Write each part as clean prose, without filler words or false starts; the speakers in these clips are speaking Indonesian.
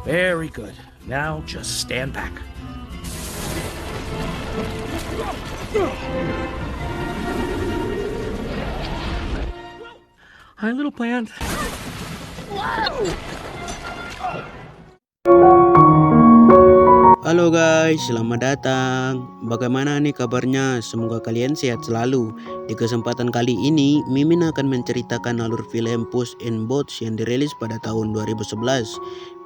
Very good. Now just stand back. Hi, little plant. Halo guys, selamat datang. Bagaimana nih kabarnya? Semoga kalian sehat selalu. Di kesempatan kali ini, Mimin akan menceritakan alur film Puss in Boots yang dirilis pada tahun 2011.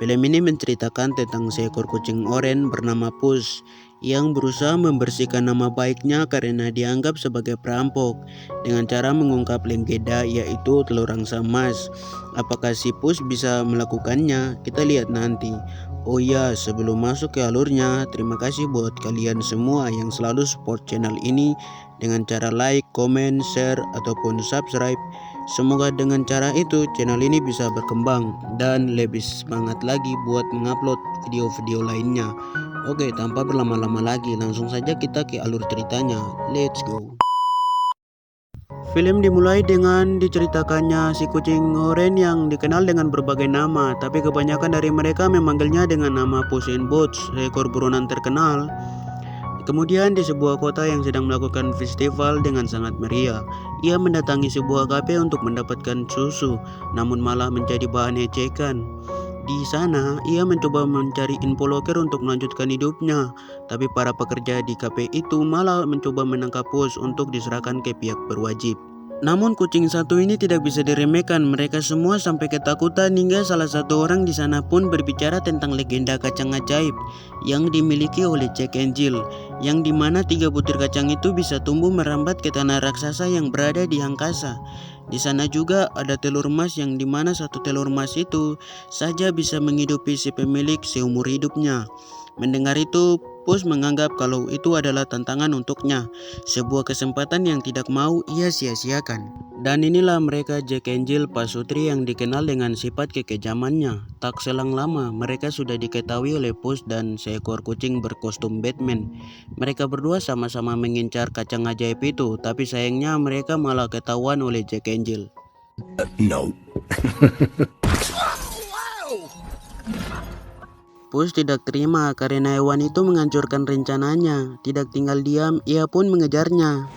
Film ini menceritakan tentang seekor kucing oranye bernama Puss yang berusaha membersihkan nama baiknya karena dianggap sebagai perampok dengan cara mengungkap legenda yaitu telur angsa emas. Apakah si Puss bisa melakukannya? Kita lihat nanti. Oh iya, sebelum masuk ke alurnya, terima kasih buat kalian semua yang selalu support channel ini dengan cara like, comment, share, ataupun subscribe. Semoga dengan cara itu channel ini bisa berkembang dan lebih semangat lagi buat mengupload video-video lainnya. Oke, tanpa berlama-lama lagi, langsung saja kita ke alur ceritanya. Let's go. Film dimulai dengan diceritakannya si kucing oranye yang dikenal dengan berbagai nama, tapi kebanyakan dari mereka memanggilnya dengan nama Puss in Boots, seekor buronan terkenal. Kemudian di sebuah kota yang sedang melakukan festival dengan sangat meriah, ia mendatangi sebuah kafe untuk mendapatkan susu, namun malah menjadi bahan ejekan. Di sana, ia mencoba mencari info loker untuk melanjutkan hidupnya, tapi para pekerja di kafe itu malah mencoba menangkap Puss untuk diserahkan ke pihak berwajib. Namun kucing satu ini tidak bisa diremehkan, mereka semua sampai ketakutan hingga salah satu orang di sana pun berbicara tentang legenda kacang ajaib yang dimiliki oleh Jack and Jill, yang dimana 3 butir kacang itu bisa tumbuh merambat ke tanah raksasa yang berada di angkasa. Di sana juga ada telur emas yang dimana satu telur emas itu saja bisa menghidupi si pemilik seumur hidupnya. Mendengar itu, Puss menganggap kalau itu adalah tantangan untuknya, sebuah kesempatan yang tidak mau ia sia-siakan. Dan inilah mereka Jack and Jill pasutri yang dikenal dengan sifat kekejamannya. Tak selang lama, mereka sudah diketahui oleh Puss dan seekor kucing berkostum Batman. Mereka berdua sama-sama mengincar kacang ajaib itu, tapi sayangnya mereka malah ketahuan oleh Jack and Jill. No. Puss tidak terima karena hewan itu menghancurkan rencananya. Tidak tinggal diam, ia pun mengejarnya.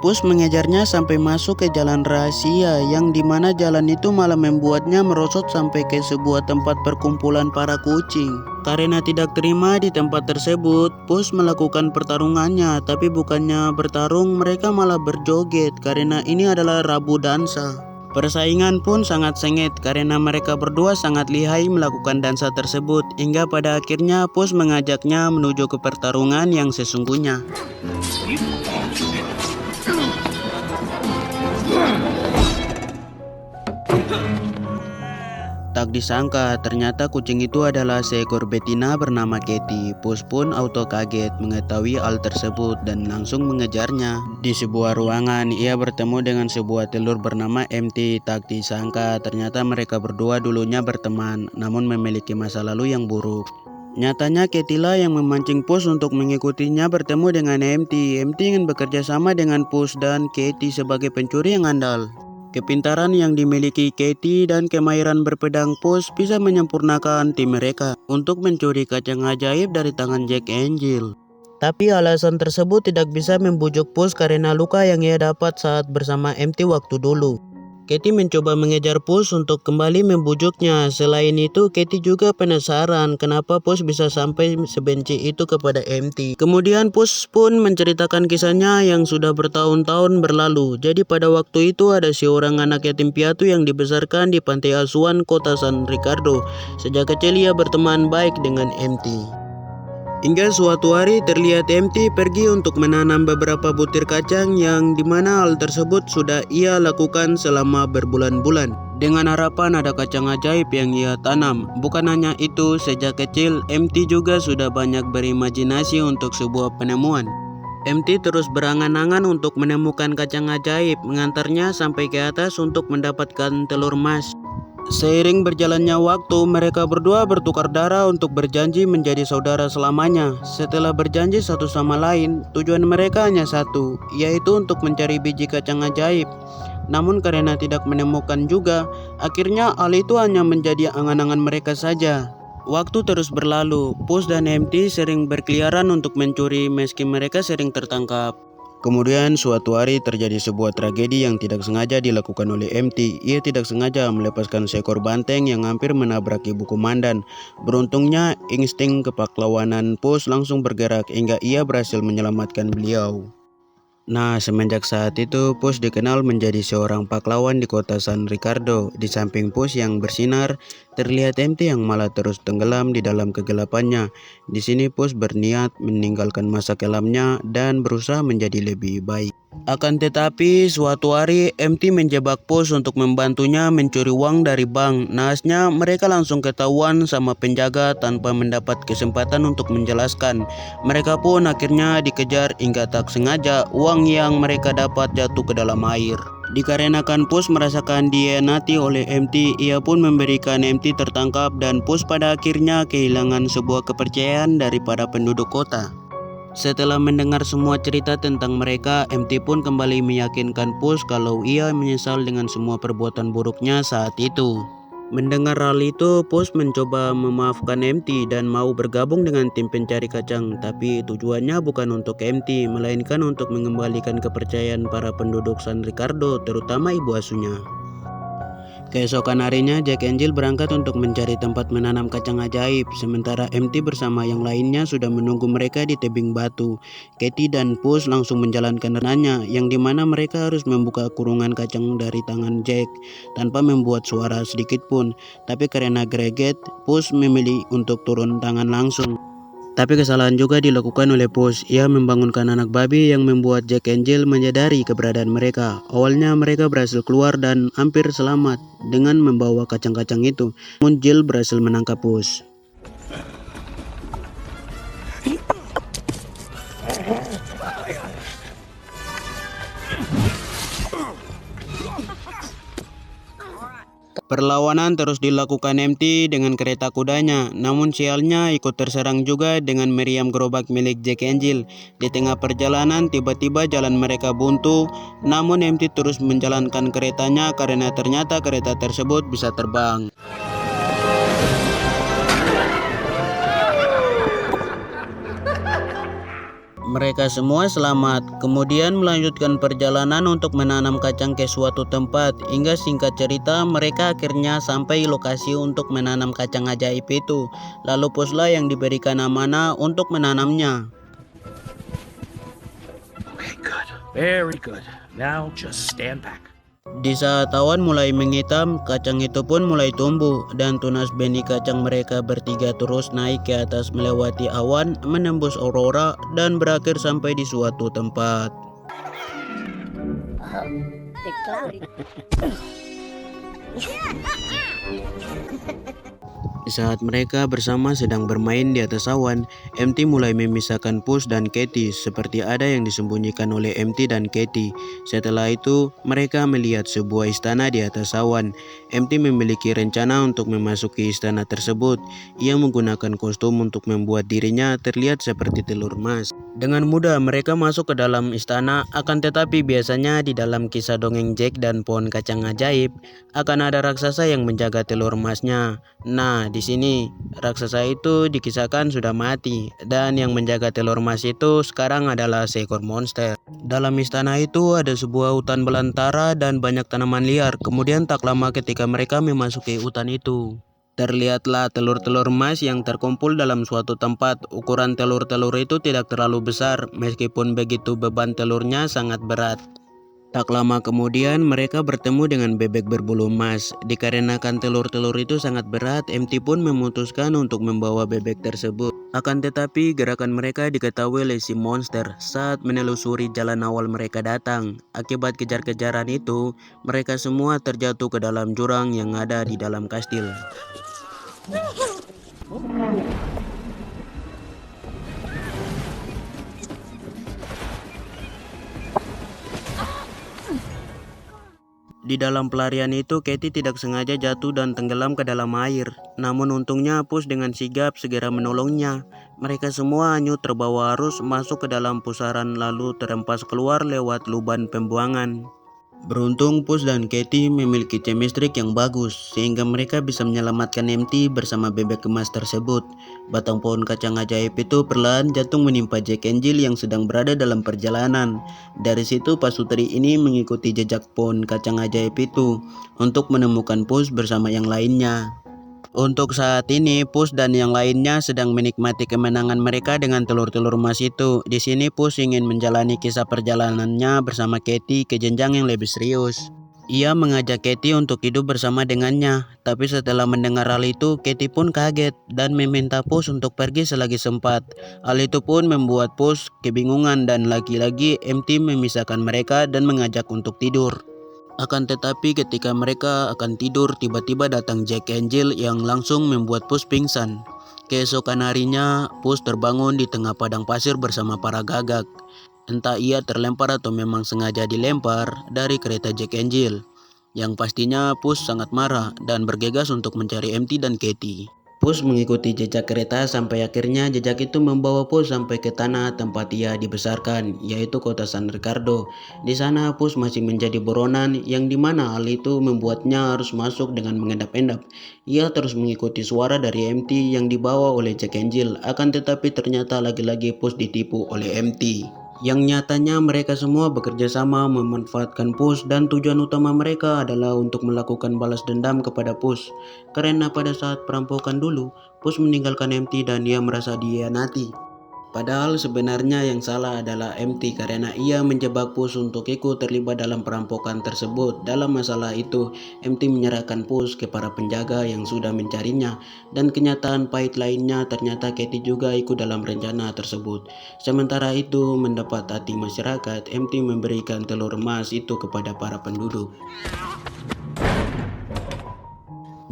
Puss mengejarnya sampai masuk ke jalan rahasia yang dimana jalan itu malah membuatnya merosot sampai ke sebuah tempat perkumpulan para kucing. Karena tidak terima di tempat tersebut, Puss melakukan pertarungannya, tapi bukannya bertarung, mereka malah berjoget karena ini adalah Rabu Dansa. Persaingan pun sangat sengit karena mereka berdua sangat lihai melakukan dansa tersebut, hingga pada akhirnya Puss mengajaknya menuju ke pertarungan yang sesungguhnya. Tak disangka, ternyata kucing itu adalah seekor betina bernama Katy. Puss pun auto kaget mengetahui hal tersebut dan langsung mengejarnya. Di sebuah ruangan, ia bertemu dengan sebuah telur bernama MT. Tak disangka, ternyata mereka berdua dulunya berteman, namun memiliki masa lalu yang buruk. Nyatanya Katy lah yang memancing Puss untuk mengikutinya bertemu dengan MT. MT ingin bekerja sama dengan Puss dan Katy sebagai pencuri yang andal. Kepintaran yang dimiliki Katy dan kemahiran berpedang Puss bisa menyempurnakan tim mereka untuk mencuri kacang ajaib dari tangan Jack and Jill. Tapi alasan tersebut tidak bisa membujuk Puss karena luka yang ia dapat saat bersama MT waktu dulu. Katy mencoba mengejar Puss untuk kembali membujuknya. Selain itu, Katy juga penasaran kenapa Puss bisa sampai sebenci itu kepada MT. Kemudian Puss pun menceritakan kisahnya yang sudah bertahun-tahun berlalu. Jadi pada waktu itu ada seorang anak yatim piatu yang dibesarkan di panti asuhan kota San Ricardo. Sejak kecil ia berteman baik dengan MT. Hingga suatu hari terlihat MT pergi untuk menanam beberapa butir kacang yang dimana hal tersebut sudah ia lakukan selama berbulan-bulan. Dengan harapan ada kacang ajaib yang ia tanam. Bukan hanya itu, sejak kecil MT juga sudah banyak berimajinasi untuk sebuah penemuan. MT terus berangan-angan untuk menemukan kacang ajaib, mengantarnya sampai ke atas untuk mendapatkan telur emas. Seiring berjalannya waktu, mereka berdua bertukar darah untuk berjanji menjadi saudara selamanya. Setelah berjanji satu sama lain, tujuan mereka hanya satu, yaitu untuk mencari biji kacang ajaib. Namun karena tidak menemukan juga, akhirnya hal itu hanya menjadi angan-angan mereka saja. Waktu terus berlalu, Puss dan MT sering berkeliaran untuk mencuri meski mereka sering tertangkap. Kemudian suatu hari terjadi sebuah tragedi yang tidak sengaja dilakukan oleh MT. Ia tidak sengaja melepaskan seekor banteng yang hampir menabrak ibu komandan. Beruntungnya insting kepahlawanan Puss langsung bergerak hingga ia berhasil menyelamatkan beliau. Nah, semenjak saat itu, Puss dikenal menjadi seorang pahlawan di kota San Ricardo. Di samping Puss yang bersinar, terlihat MT yang malah terus tenggelam di dalam kegelapannya. Di sini Puss berniat meninggalkan masa kelamnya dan berusaha menjadi lebih baik. Akan tetapi, suatu hari MT menjebak Puss untuk membantunya mencuri uang dari bank. Naasnya, mereka langsung ketahuan sama penjaga tanpa mendapat kesempatan untuk menjelaskan. Mereka pun akhirnya dikejar hingga tak sengaja uang yang mereka dapat jatuh ke dalam air. Dikarenakan Puss merasakan dihianati oleh MT, ia pun memberikan MT tertangkap dan Puss pada akhirnya kehilangan sebuah kepercayaan daripada penduduk kota. Setelah mendengar semua cerita tentang mereka, MT pun kembali meyakinkan Puss kalau ia menyesal dengan semua perbuatan buruknya saat itu. Mendengar hal itu, Puss mencoba memaafkan MT dan mau bergabung dengan tim pencari kacang. Tapi tujuannya bukan untuk MT, melainkan untuk mengembalikan kepercayaan para penduduk San Ricardo, terutama ibu asuhnya. Keesokan harinya, Jack Angel berangkat untuk mencari tempat menanam kacang ajaib, sementara MT bersama yang lainnya sudah menunggu mereka di tebing batu. Katie dan Puss langsung menjalankan rencananya, yang dimana mereka harus membuka kurungan kacang dari tangan Jack tanpa membuat suara sedikit pun. Tapi karena greget, Puss memilih untuk turun tangan langsung. Tapi kesalahan juga dilakukan oleh Puss. Ia membangunkan anak babi yang membuat Jack Angel menyadari keberadaan mereka. Awalnya mereka berhasil keluar dan hampir selamat dengan membawa kacang-kacang itu. Namun Jill berhasil menangkap Puss. Perlawanan terus dilakukan MT dengan kereta kudanya, namun sialnya ikut terserang juga dengan meriam gerobak milik Jack Angel. Di tengah perjalanan tiba-tiba jalan mereka buntu, namun MT terus menjalankan keretanya karena ternyata kereta tersebut bisa terbang. Mereka semua selamat, kemudian melanjutkan perjalanan untuk menanam kacang ke suatu tempat. Hingga singkat cerita, mereka akhirnya sampai lokasi untuk menanam kacang ajaib itu. Lalu Pusslah yang diberikan amanah untuk menanamnya. Okay, good. Very good. Now just stand back. Di saat awan mulai menghitam, kacang itu pun mulai tumbuh dan tunas benih kacang mereka bertiga terus naik ke atas melewati awan, menembus aurora dan berakhir sampai di suatu tempat. Saat mereka bersama sedang bermain di atas awan, MT mulai memisahkan Puss dan Katie seperti ada yang disembunyikan oleh MT dan Katie. Setelah itu, mereka melihat sebuah istana di atas awan. MT memiliki rencana untuk memasuki istana tersebut. Ia menggunakan kostum untuk membuat dirinya terlihat seperti telur emas. Dengan mudah mereka masuk ke dalam istana, akan tetapi biasanya di dalam kisah dongeng Jack dan pohon kacang ajaib, akan ada raksasa yang menjaga telur emasnya. Nah, di sini raksasa itu dikisahkan sudah mati dan yang menjaga telur emas itu sekarang adalah seekor monster. Dalam istana itu ada sebuah hutan belantara dan banyak tanaman liar. Kemudian tak lama ketika mereka memasuki hutan itu, terlihatlah telur-telur emas yang terkumpul dalam suatu tempat. Ukuran telur-telur itu tidak terlalu besar, meskipun begitu beban telurnya sangat berat. Tak lama kemudian mereka bertemu dengan bebek berbulu emas. Dikarenakan telur-telur itu sangat berat, MT pun memutuskan untuk membawa bebek tersebut. Akan tetapi gerakan mereka diketahui oleh si monster saat menelusuri jalan awal mereka datang. Akibat kejar-kejaran itu, mereka semua terjatuh ke dalam jurang yang ada di dalam kastil. Di dalam pelarian itu, Katie tidak sengaja jatuh dan tenggelam ke dalam air. Namun untungnya Puss dengan sigap segera menolongnya. Mereka semua hanyut terbawa arus masuk ke dalam pusaran lalu terempas keluar lewat lubang pembuangan. Beruntung Puss dan Katie memiliki chemistry yang bagus sehingga mereka bisa menyelamatkan MT bersama bebek emas tersebut. Batang pohon kacang ajaib itu perlahan jatuh menimpa Jack and Jill yang sedang berada dalam perjalanan. Dari situ pasutri ini mengikuti jejak pohon kacang ajaib itu untuk menemukan Puss bersama yang lainnya. Untuk saat ini, Puss dan yang lainnya sedang menikmati kemenangan mereka dengan telur-telur emas itu. Di sini Puss ingin menjalani kisah perjalanannya bersama Katie ke jenjang yang lebih serius. Ia mengajak Katie untuk hidup bersama dengannya, tapi setelah mendengar hal itu, Katie pun kaget dan meminta Puss untuk pergi selagi sempat. Hal itu pun membuat Puss kebingungan dan lagi-lagi MT memisahkan mereka dan mengajak untuk tidur. Akan tetapi ketika mereka akan tidur, tiba-tiba datang Jack and Jill yang langsung membuat Puss pingsan. Keesokan harinya, Puss terbangun di tengah padang pasir bersama para gagak. Entah ia terlempar atau memang sengaja dilempar dari kereta Jack and Jill. Yang pastinya Puss sangat marah dan bergegas untuk mencari MT dan Katie. Puss mengikuti jejak kereta sampai akhirnya jejak itu membawa Puss sampai ke tanah tempat ia dibesarkan, yaitu kota San Ricardo. Di sana Puss masih menjadi buronan, yang dimana hal itu membuatnya harus masuk dengan mengendap-endap. Ia terus mengikuti suara dari MT yang dibawa oleh Jack and Jill, akan tetapi ternyata lagi-lagi Puss ditipu oleh MT. Yang nyatanya mereka semua bekerja sama memanfaatkan Puss dan tujuan utama mereka adalah untuk melakukan balas dendam kepada Puss. Karena pada saat perampokan dulu, Puss meninggalkan MT dan ia merasa dihianati. Padahal sebenarnya yang salah adalah MT karena ia menjebak Puss untuk ikut terlibat dalam perampokan tersebut. Dalam masalah itu, MT menyerahkan Puss ke para penjaga yang sudah mencarinya. Dan kenyataan pahit lainnya, ternyata Katie juga ikut dalam rencana tersebut. Sementara itu, mendapat hati masyarakat, MT memberikan telur emas itu kepada para penduduk.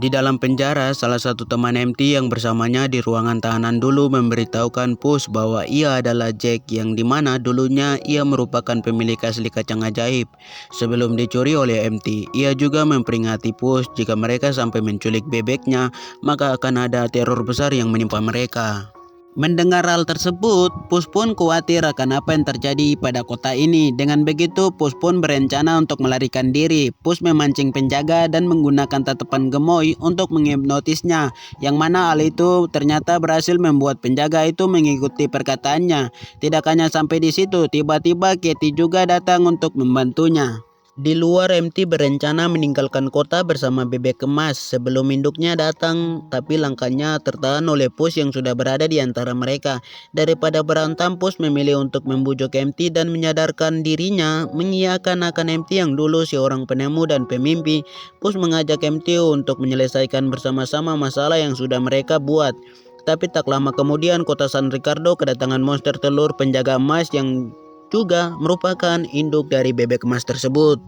Di dalam penjara, salah satu teman MT yang bersamanya di ruangan tahanan dulu memberitahukan Puss bahwa ia adalah Jack yang dimana dulunya ia merupakan pemilik asli kacang ajaib sebelum dicuri oleh MT. Ia juga memperingati Puss jika mereka sampai menculik bebeknya, maka akan ada teror besar yang menimpa mereka. Mendengar hal tersebut, Puss pun khawatir akan apa yang terjadi pada kota ini. Dengan begitu, Puss pun berencana untuk melarikan diri. Puss memancing penjaga dan menggunakan tatapan gemoy untuk menghipnotisnya, yang mana hal itu ternyata berhasil membuat penjaga itu mengikuti perkataannya. Tidak hanya sampai di situ, tiba-tiba Katie juga datang untuk membantunya. Di luar, MT berencana meninggalkan kota bersama bebek emas sebelum induknya datang, tapi langkahnya tertahan oleh Puss yang sudah berada di antara mereka. Daripada berantem, Puss memilih untuk membujuk MT dan menyadarkan dirinya mengiyakan akan MT yang dulu seorang penemu dan pemimpi. Puss mengajak MT untuk menyelesaikan bersama-sama masalah yang sudah mereka buat. Tapi tak lama kemudian kota San Ricardo kedatangan monster telur penjaga emas yang juga merupakan induk dari bebek emas tersebut.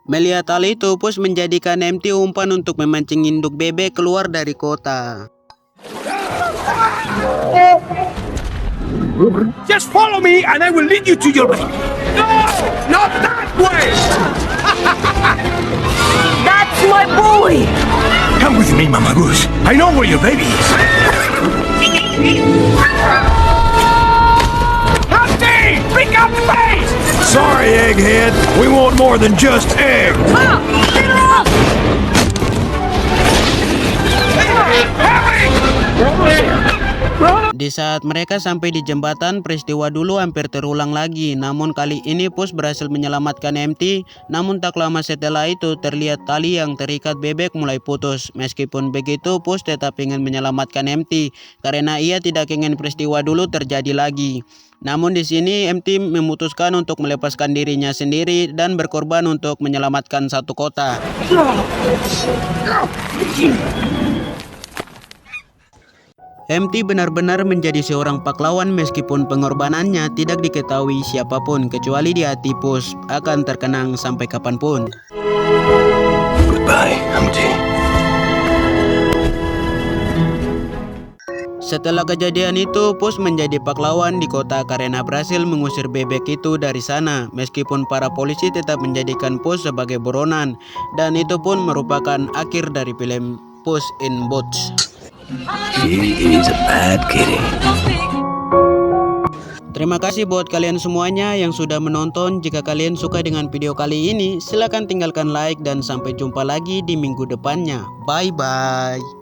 Melihat hal itu, Puss menjadikan MT umpan untuk memancing induk bebek keluar dari kota. Just follow me and I will lead you to your baby. No! Not that way! That's my boy! Come with me, Mama Goose. I know where your baby is. Humpty! Pick up the pace! Sorry, Egghead. We want more than just eggs. Up! Get up! Di saat mereka sampai di jembatan, peristiwa dulu hampir terulang lagi. Namun kali ini Puss berhasil menyelamatkan MT. Namun tak lama setelah itu terlihat tali yang terikat bebek mulai putus. Meskipun begitu, Puss tetap ingin menyelamatkan MT karena ia tidak ingin peristiwa dulu terjadi lagi. Namun di sini MT memutuskan untuk melepaskan dirinya sendiri dan berkorban untuk menyelamatkan satu kota. MT benar-benar menjadi seorang pahlawan meskipun pengorbanannya tidak diketahui siapapun kecuali di hati Puss akan terkenang sampai kapanpun. Goodbye, Humpty. Setelah kejadian itu, Pus menjadi pahlawan di kota karena berhasil mengusir bebek itu dari sana. Meskipun para polisi tetap menjadikan Pus sebagai buronan, dan itu pun merupakan akhir dari film Puss in Boots. He is a bad kitty. Terima kasih buat kalian semuanya yang sudah menonton. Jika kalian suka dengan video kali ini, silahkan tinggalkan like dan sampai jumpa lagi di minggu depannya. Bye bye.